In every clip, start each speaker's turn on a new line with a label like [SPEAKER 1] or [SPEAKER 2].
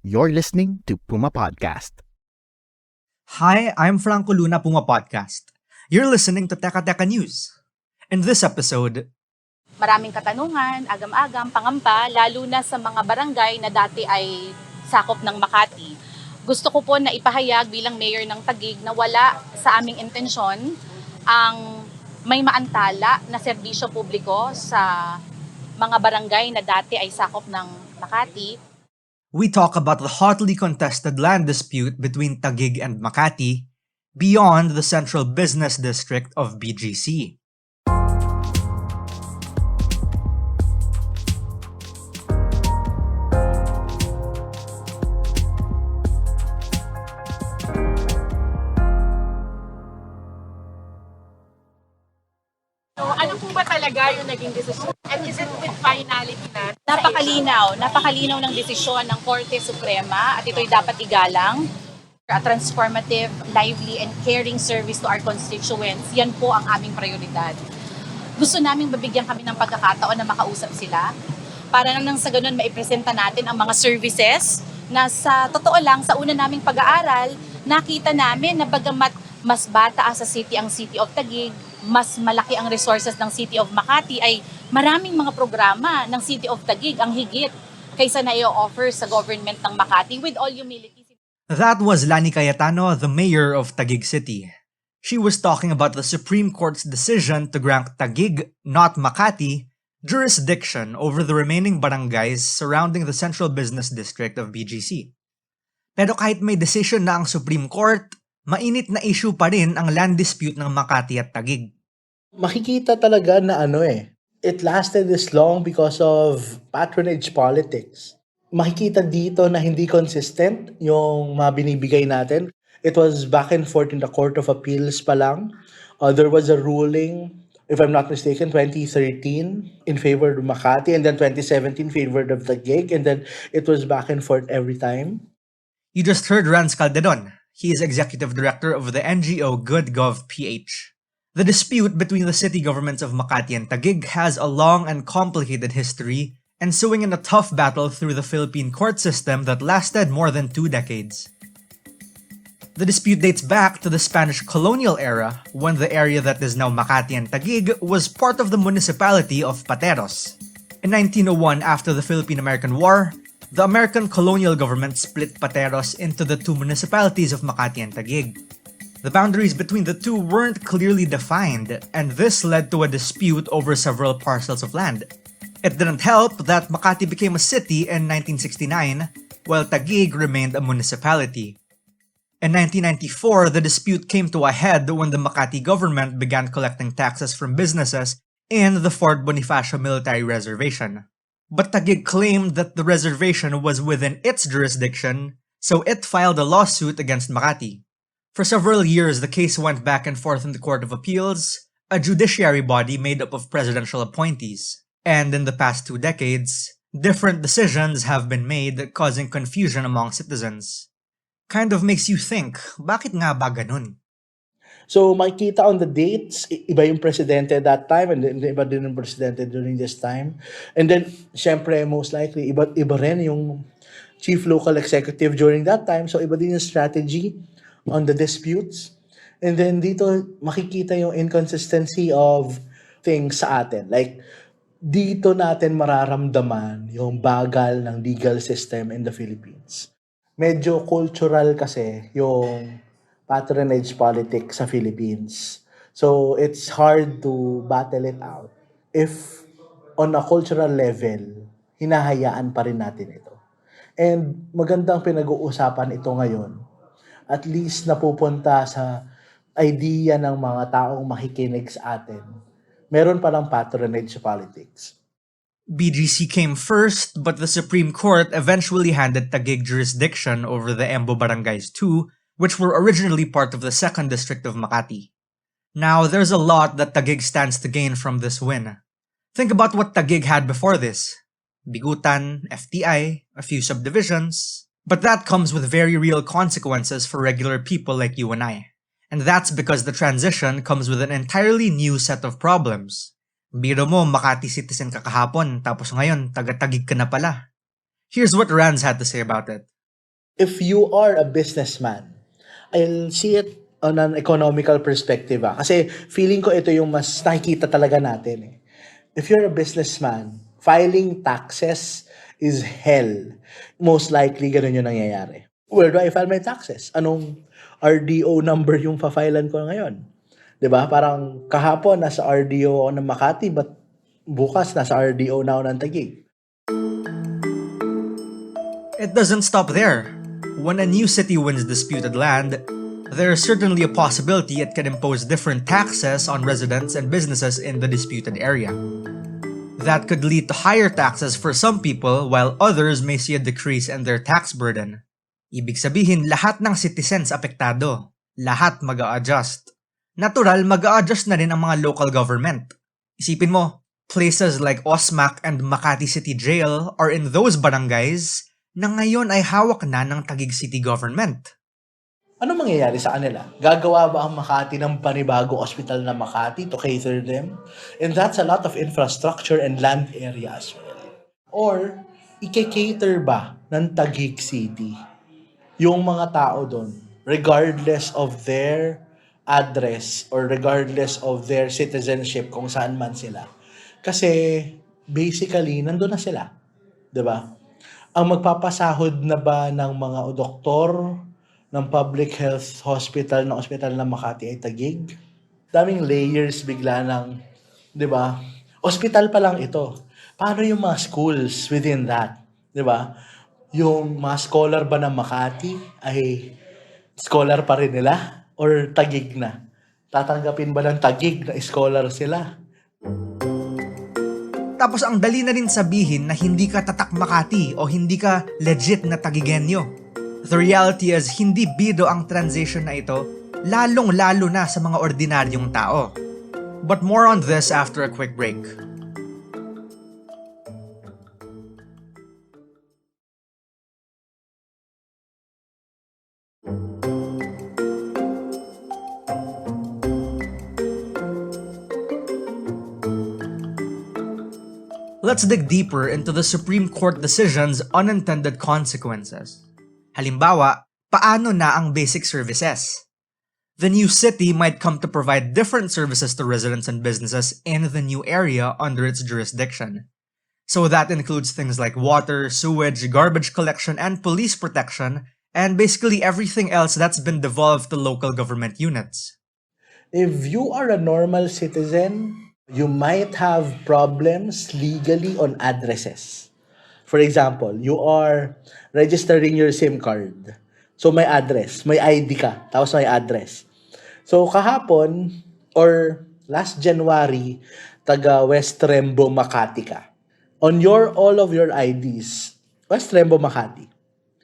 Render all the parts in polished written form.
[SPEAKER 1] You're listening to Puma Podcast.
[SPEAKER 2] Hi, I'm Franco Luna, Puma Podcast. You're listening to Teka Teka News. In this episode,
[SPEAKER 3] Maraming katanungan, agam-agam, pangamba, lalo na sa mga barangay na dati ay sakop ng Makati. Gusto ko po na ipahayag bilang mayor ng Taguig na wala sa aming intensyon ang may maantala na serbisyo publiko sa mga barangay na dati ay sakop ng Makati.
[SPEAKER 2] we talk about the hotly contested land dispute between Taguig and Makati beyond the central business district of BGC.
[SPEAKER 4] So, ano po ba talaga yung naging desisyon? And is it with finality na?
[SPEAKER 3] Napakalinaw ng desisyon ng Korte Suprema at ito'y dapat igalang. A transformative, lively, and caring service to our constituents, yan po ang aming prioridad. Gusto naming mabigyan kami ng pagkakataon na makausap sila para nang sa ganun maipresenta natin ang mga services na sa totoo lang, sa una naming pag-aaral, nakita namin na bagamat mas bata sa city ang City of Taguig, mas malaki ang resources ng City of Makati, ay maraming mga programa ng City of Taguig ang higit kaysa na i-offer sa government ng Makati. With all humility.
[SPEAKER 2] That was Lani Cayetano, the mayor of Taguig City. She was talking about the Supreme Court's decision to grant Taguig, not Makati, jurisdiction over the remaining barangays surrounding the central business district of BGC. Pero kahit may decision na ang Supreme Court, mainit na issue pa rin ang land dispute ng Makati at Taguig.
[SPEAKER 5] Makikita talaga na it lasted this long because of patronage politics. Makikita dito na hindi consistent yung mga binibigay natin. It was back and forth in the Court of Appeals pa lang. There was a ruling, if I'm not mistaken, 2013 in favor of Makati, and then 2017 favored of Taguig, and then it was back and forth every time.
[SPEAKER 2] You just heard Ranz Calderon. He is executive director of the NGO GoodGov PH. The dispute between the city governments of Makati and Taguig has a long and complicated history, ensuing in a tough battle through the Philippine court system that lasted more than 2 decades. The dispute dates back to the Spanish colonial era, when the area that is now Makati and Taguig was part of the municipality of Pateros. In 1901, after the Philippine-American War, the American colonial government split Pateros into the 2 municipalities of Makati and Taguig. The boundaries between the 2 weren't clearly defined, and this led to a dispute over several parcels of land. It didn't help that Makati became a city in 1969, while Taguig remained a municipality. In 1994, the dispute came to a head when the Makati government began collecting taxes from businesses in the Fort Bonifacio Military Reservation. But Taguig claimed that the reservation was within its jurisdiction, so it filed a lawsuit against Makati. For several years, the case went back and forth in the Court of Appeals, a judiciary body made up of presidential appointees. And in the past 2 decades, different decisions have been made causing confusion among citizens. Kind of makes you think, bakit nga ba ganun?
[SPEAKER 5] So makikita on the dates, iba yung presidente at that time, and then iba din yung presidente during this time. And then, syempre, most likely, iba rin yung chief local executive during that time. So iba din yung strategy on the disputes. And then dito, makikita yung inconsistency of things sa atin. Like, dito natin mararamdaman yung bagal ng legal system in the Philippines. Medyo cultural kasi yung patronage politics sa Philippines. So, it's hard to battle it out if on a cultural level, hinahayaan pa rin natin ito. And magandang pinag-uusapan ito ngayon. At least napupunta sa idea ng mga taong makikinig sa atin. Meron palang patronage politics.
[SPEAKER 2] BGC came first, but the Supreme Court eventually handed Taguig jurisdiction over the Embo barangays too, which were originally part of the 2nd District of Makati. Now, there's a lot that Taguig stands to gain from this win. Think about what Taguig had before this. Bigutan, FTI, a few subdivisions. But that comes with very real consequences for regular people like you and I. And that's because the transition comes with an entirely new set of problems. Biro mo, Makati citizen ka kahapon, tapos ngayon, taga-Taguig ka na pala. Here's what Ranz had to say about it.
[SPEAKER 5] If you are a businessman, I'll see it on an economical perspective. Kasi feeling ko ito yung mas nakikita talaga natin. If you're a businessman, filing taxes is hell. Most likely, ganun yung nangyayari. Where do I file my taxes? Anong RDO number yung fa-filean ko ngayon? 'Di ba? Parang kahapon nasa RDO ako ng Makati, but bukas nasa RDO na ako ng Taguig.
[SPEAKER 2] It doesn't stop there. When a new city wins disputed land, there is certainly a possibility it can impose different taxes on residents and businesses in the disputed area. That could lead to higher taxes for some people while others may see a decrease in their tax burden. Ibig sabihin, lahat ng citizens apektado. Lahat mag-a-adjust. Natural, mag-a-adjust na rin ang mga local government. Isipin mo, places like Osmac and Makati City Jail are in those barangays na ngayon ay hawak na ng Taguig City Government.
[SPEAKER 5] Ano mangyayari sa kanila? Gagawa ba ang Makati ng panibagong ospital na Makati to cater them? And that's a lot of infrastructure and land area as well. Or, i-cater ba ng Taguig City yung mga tao doon, regardless of their address or regardless of their citizenship kung saan man sila? Kasi, basically, nandun na sila. 'Di ba? Ang magpapasahod na ba ng mga doktor ng public health hospital ng ospital ng Makati ay Taguig? Daming layers bigla ng, 'di ba? Ospital pa lang ito. Paano yung mga schools within that? 'Di ba? Yung mga scholar ba ng Makati ay scholar pa rin nila or Taguig na? Tatanggapin ba ng Taguig na scholar sila?
[SPEAKER 2] Tapos ang dali na rin sabihin na hindi ka tatak Makati o hindi ka legit na Taguigenyo. The reality is, hindi bido ang transition na ito, lalong-lalo na sa mga ordinaryong tao. But more on this after a quick break. Let's dig deeper into the Supreme Court decision's unintended consequences. Halimbawa, paano na ang basic services? The new city might come to provide different services to residents and businesses in the new area under its jurisdiction. So that includes things like water, sewage, garbage collection, and police protection, and basically everything else that's been devolved to local government units.
[SPEAKER 5] If you are a normal citizen, you might have problems legally on addresses. For example, you are registering your SIM card. So may address, may ID ka, tapos may address. So kahapon or last January, taga West Rembo, Makati ka. On all of your IDs, West Rembo, Makati.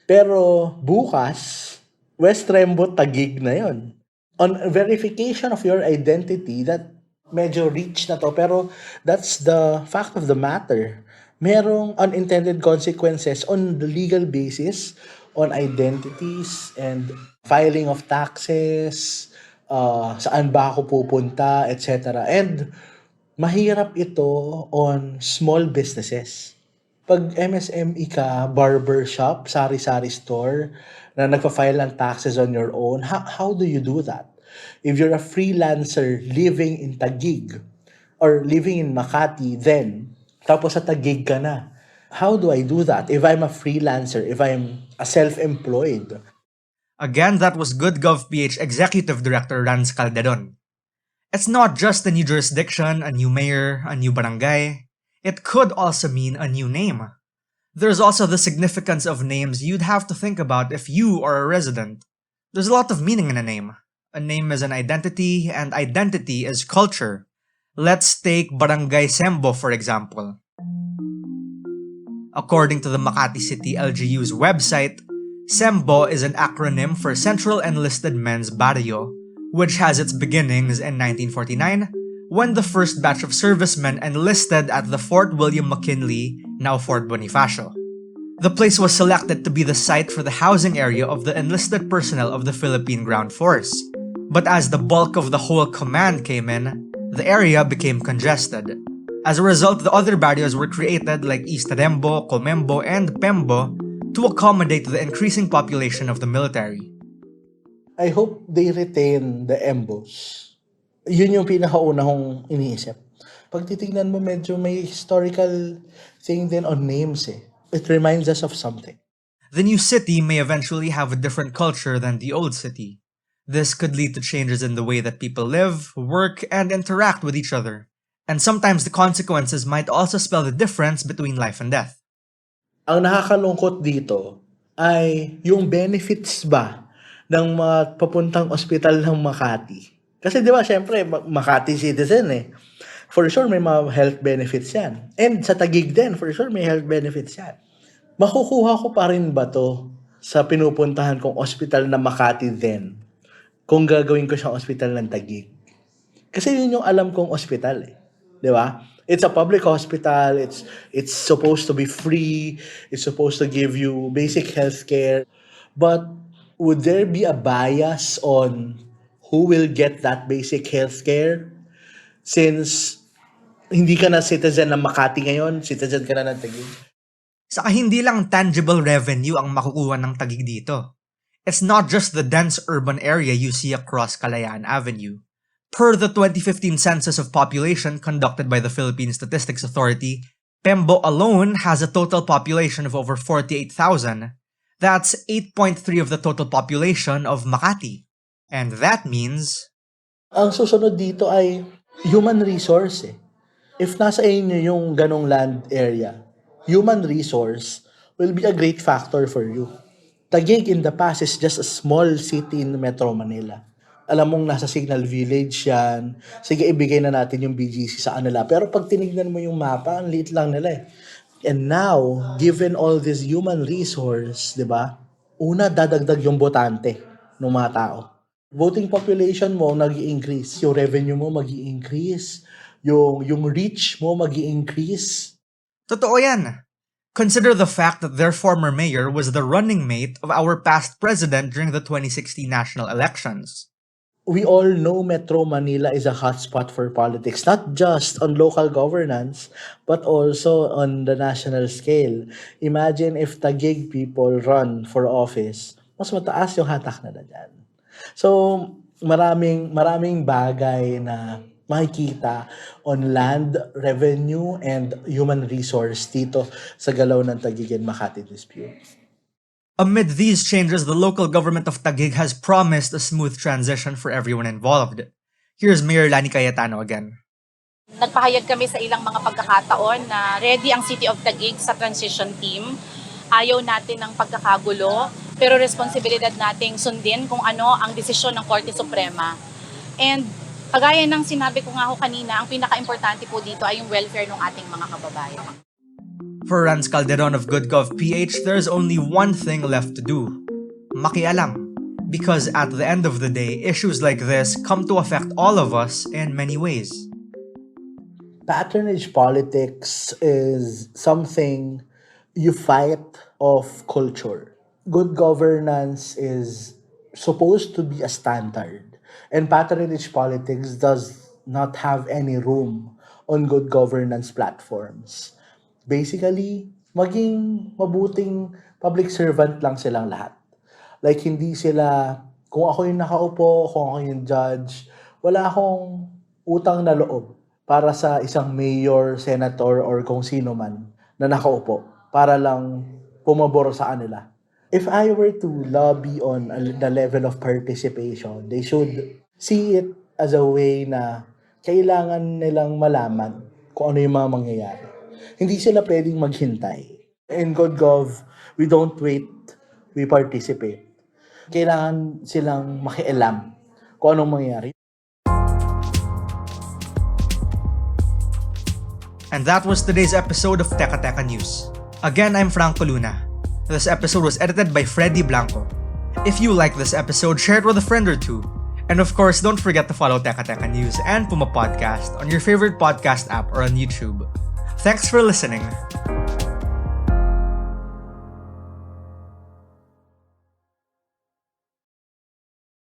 [SPEAKER 5] Pero bukas, West Rembo, Taguig na yon. On verification of your identity, that medyo reach na to, pero that's the fact of the matter. Merong unintended consequences on the legal basis, on identities and filing of taxes, saan ba ako pupunta, etc. And mahirap ito on small businesses. Pag MSME ka, barber shop, sari-sari store, na nagpa-file ng taxes on your own, how do you do that? If you're a freelancer living in Taguig or living in Makati, then tapos sa Taguig ka na, how do I do that if I'm a freelancer, if I'm a self-employed?
[SPEAKER 2] Again, that was GoodGovPH Executive Director Rans Calderon. It's not just a new jurisdiction, a new mayor, a new barangay. It could also mean a new name. There's also the significance of names you'd have to think about if you are a resident. There's a lot of meaning in a name. A name is an identity, and identity is culture. Let's take Barangay Embo for example. According to the Makati City LGU's website, Sembo is an acronym for Central Enlisted Men's Barrio, which has its beginnings in 1949 when the first batch of servicemen enlisted at the Fort William McKinley, now Fort Bonifacio. The place was selected to be the site for the housing area of the enlisted personnel of the Philippine Ground Force. But as the bulk of the whole command came in, the area became congested. As a result, the other barrios were created like East Rembo, Comembo, and Pembo to accommodate the increasing population of the military.
[SPEAKER 5] I hope they retain the Embos. Yun yung pinakauna kong iniisip. Pag titignan mo, medyo may historical thing din on names eh. It reminds us of something.
[SPEAKER 2] The new city may eventually have a different culture than the old city. This could lead to changes in the way that people live, work, and interact with each other. And sometimes the consequences might also spell the difference between life and death.
[SPEAKER 5] Ang nakakalungkot dito ay yung benefits ba ng mga papuntang ospital ng Makati. Kasi di ba, syempre, Makati citizen eh. For sure, may mga health benefits yan. And sa Taguig din, for sure, may health benefits yan. Makukuha ko pa rin ba to sa pinupuntahan kong ospital na Makati din kung gagawin ko siyang ospital ng Taguig? Kasi yun yung alam kong ospital eh. Di ba? It's a public hospital. It's supposed to be free. It's supposed to give you basic health care. But would there be a bias on who will get that basic health care? Since hindi ka na citizen ng Makati ngayon, citizen ka na ng Taguig.
[SPEAKER 2] Saka hindi lang tangible revenue ang makukuha ng Taguig dito. It's not just the dense urban area you see across Kalayaan Avenue. Per the 2015 census of population conducted by the Philippine Statistics Authority, Embo alone has a total population of over 48,000. That's 8.3 of the total population of Makati. And that means...
[SPEAKER 5] Ang susunod dito ay human resource eh. If nasa inyo yung ganong land area, human resource will be a great factor for you. Taguig in the past is just a small city in Metro Manila. Alam mong nasa Signal Village yan. Sige, ibigay na natin yung BGC sa kanila. Pero pag tinignan mo yung mapa, ang liit lang nila eh. And now, given all this human resource, di ba? Una, dadagdag yung botante ng mga tao. Voting population mo nag-i-increase. Yung revenue mo mag-i-increase. Yung reach mo mag-i-increase.
[SPEAKER 2] Totoo yan. Consider the fact that their former mayor was the running mate of our past president during the 2016 national elections.
[SPEAKER 5] We all know Metro Manila is a hotspot for politics, not just on local governance, but also on the national scale. Imagine if Taguig people run for office, mas mataas yung hatak na dyan. So, maraming bagay na makikita on land, revenue, and human resource dito sa galaw ng Taguig and Makati dispute.
[SPEAKER 2] Amid these changes, the local government of Taguig has promised a smooth transition for everyone involved. Here's Mayor Lani Cayetano again.
[SPEAKER 3] Nagpahayag kami sa ilang mga pagkakataon na ready ang City of Taguig sa transition team. Ayaw natin ng pagkakagulo, pero responsibilidad nating sundin kung ano ang desisyon ng Korte Suprema. And kagaya ng sinabi ko nga ho kanina, ang pinaka-importante po dito ay yung welfare ng ating mga kababayan.
[SPEAKER 2] For Rans Calderon of GoodGov PH, there's only one thing left to do. Makialam. Because at the end of the day, issues like this come to affect all of us in many ways.
[SPEAKER 5] Patronage politics is something you fight of culture. Good governance is supposed to be a standard. And patronage politics does not have any room on good governance platforms. Basically, maging mabuting public servant lang silang lahat. Like, hindi sila, kung ako yung nakaupo, kung ako yung judge, wala akong utang na loob para sa isang mayor, senator, or kung sino man na nakaupo para lang pumabor sa kanila. If I were to lobby on the level of participation, they should see it as a way na kailangan nilang malaman kung ano yung mga mangyayari. Hindi sila pwedeng maghintay. In GoodGov, we don't wait, we participate. Kailangan silang makialam kung anong mangyayari.
[SPEAKER 2] And that was today's episode of Teka Teka News. Again, I'm Franco Luna. This episode was edited by Freddy Blanco. If you like this episode, share it with a friend or two. And of course, don't forget to follow Teka Teka News and Puma Podcast on your favorite podcast app or on YouTube. Thanks for listening.